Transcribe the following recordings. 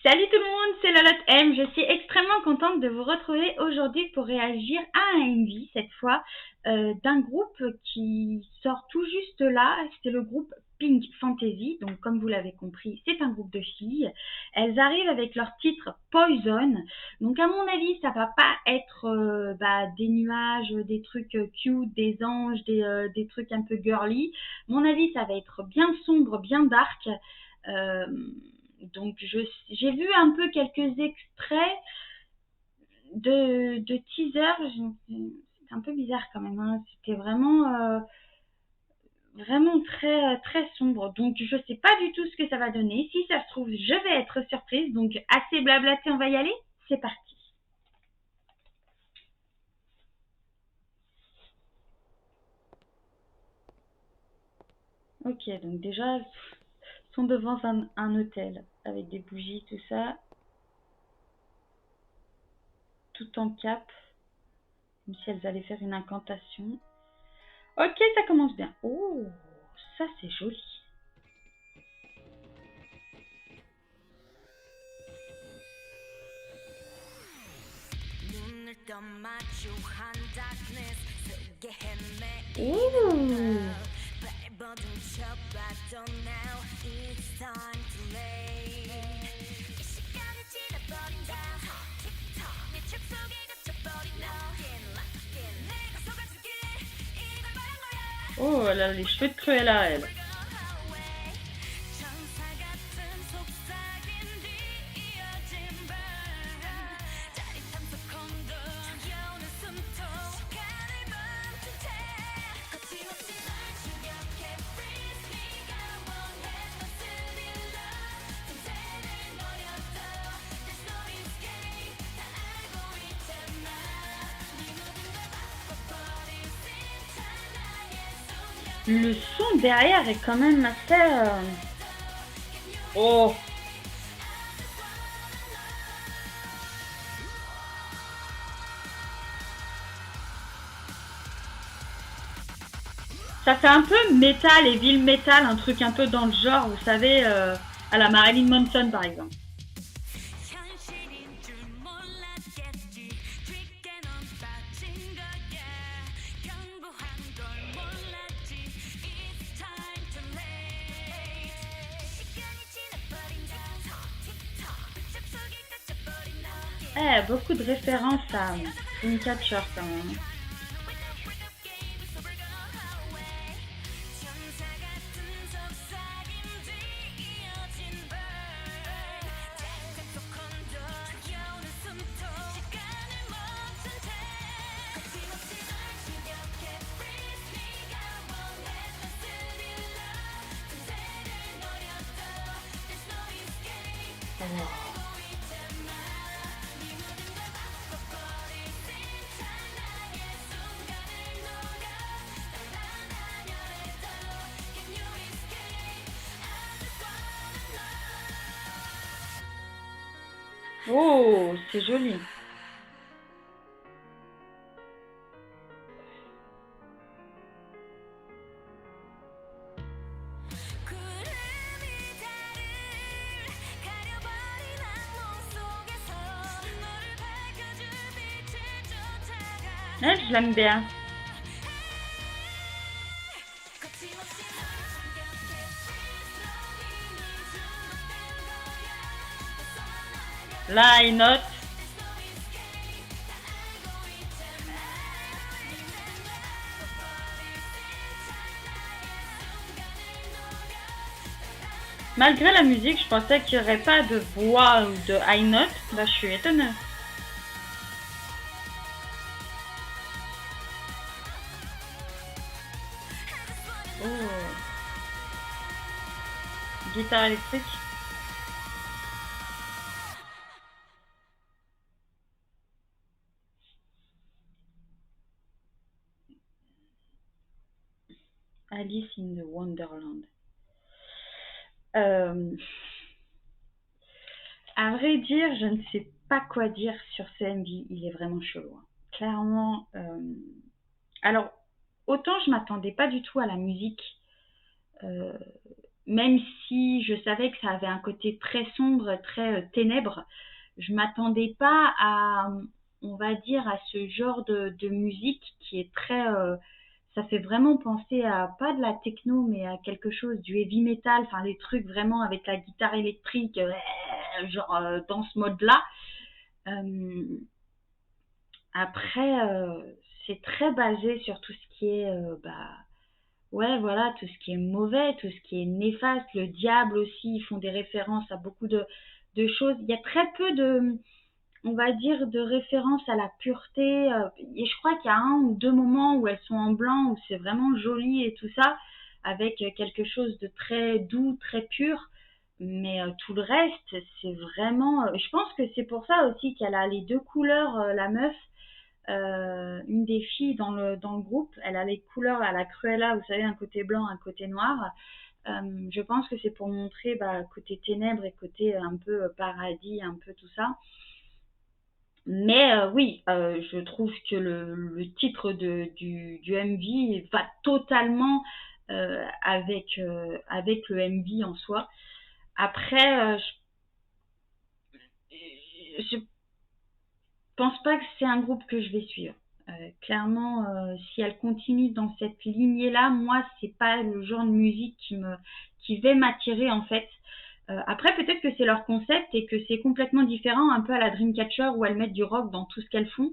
Salut tout le monde, c'est Lolotte M. Je suis extrêmement contente de vous retrouver aujourd'hui pour réagir à un MV, cette fois, d'un groupe qui sort tout juste là. C'est le groupe Pink Fantasy. Donc, comme vous l'avez compris, c'est un groupe de filles. Elles arrivent avec leur titre Poison. Donc, à mon avis, ça va pas être des nuages, des trucs cute, des anges, des trucs un peu girly. Mon avis, ça va être bien sombre, bien dark. Euh, donc j'ai vu un peu quelques extraits de teaser. C'était un peu bizarre quand même, hein. C'était vraiment très très sombre. Donc je sais pas du tout ce que ça va donner. Si ça se trouve, je vais être surprise. Donc assez blablaté, on va y aller. C'est parti. Ok, donc déjà, ils sont devant un hôtel avec des bougies, tout ça, tout en cap, comme si elles allaient faire une incantation. Ok, ça commence bien. Oh, ça c'est joli. Ouh. Oh, elle a les cheveux de Cruella, elle. Le son derrière est quand même assez... Oh. Ça fait un peu métal et ville métal, un truc un peu dans le genre, vous savez, à la Marilyn Manson par exemple. Beaucoup de références à Dreamcatcher quand même. Oh, c'est joli. Je l'aime bien. Là, il note. Malgré la musique, je pensais qu'il n'y aurait pas de voix ou de high note. Là, je suis étonnée. Oh. Guitare électrique. Alice in the Wonderland. À vrai dire, je ne sais pas quoi dire sur ce MV. Il est vraiment chelou, hein. Clairement. Alors, autant je m'attendais pas du tout à la musique même si je savais que ça avait un côté très sombre, très ténèbre, je m'attendais pas à, on va dire, à ce genre de musique qui est très, ça fait vraiment penser à pas de la techno, mais à quelque chose du heavy metal, enfin les trucs vraiment avec la guitare électrique, genre dans ce mode-là. Euh, Après, c'est très basé sur tout ce qui est, ouais, voilà, tout ce qui est mauvais, tout ce qui est néfaste. Le diable aussi, ils font des références à beaucoup de choses. Il y a très peu de, on va dire, de références à la pureté. Et je crois qu'il y a un ou deux moments où elles sont en blanc, où c'est vraiment joli et tout ça, avec quelque chose de très doux, très pur. Mais tout le reste, c'est vraiment. Je pense que c'est pour ça aussi qu'elle a les deux couleurs, la meuf. Une des filles dans le groupe, elle a les couleurs à la Cruella, vous savez, un côté blanc, un côté noir. Je pense que c'est pour montrer côté ténèbres et côté un peu paradis, un peu tout ça. Mais oui, je trouve que le titre du MV va totalement avec le MV en soi. Après, je pense pas que c'est un groupe que je vais suivre. Clairement, si elle continue dans cette lignée-là, moi, c'est pas le genre de musique qui va m'attirer en fait. Après, peut-être que c'est leur concept et que c'est complètement différent, un peu à la Dreamcatcher où elles mettent du rock dans tout ce qu'elles font.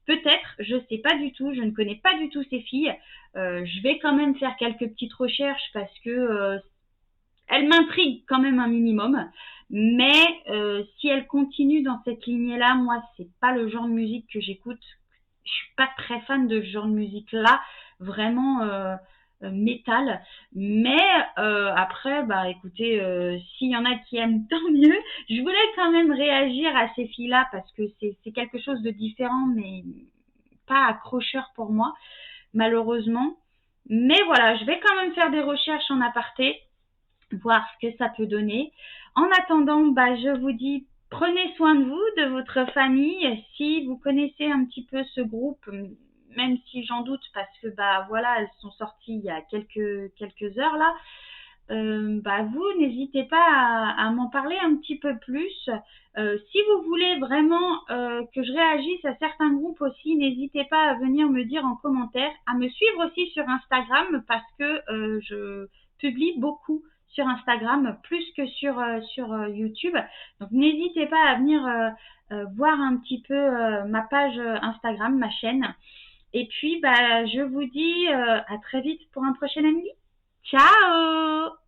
Peut-être, je sais pas du tout, je ne connais pas du tout ces filles. Je vais quand même faire quelques petites recherches parce que elle m'intrigue quand même un minimum. Mais si elle continue dans cette lignée-là, moi, c'est pas le genre de musique que j'écoute. Je suis pas très fan de ce genre de musique-là, vraiment métal. Mais après, bah écoutez, s'il y en a qui aiment, tant mieux. Je voulais quand même réagir à ces filles-là parce que c'est quelque chose de différent, mais pas accrocheur pour moi, malheureusement. Mais voilà, je vais quand même faire des recherches en aparté, voir ce que ça peut donner. En attendant, je vous dis, prenez soin de vous, de votre famille. Si vous connaissez un petit peu ce groupe, même si j'en doute parce que voilà, elles sont sorties il y a quelques heures là. Vous n'hésitez pas à m'en parler un petit peu plus. Si vous voulez vraiment que je réagisse à certains groupes aussi, n'hésitez pas à venir me dire en commentaire, à me suivre aussi sur Instagram parce que je publie beaucoup sur Instagram, plus que sur YouTube. Donc n'hésitez pas à venir voir un petit peu ma page Instagram, ma chaîne. Et puis je vous dis à très vite pour un prochain ami. Ciao!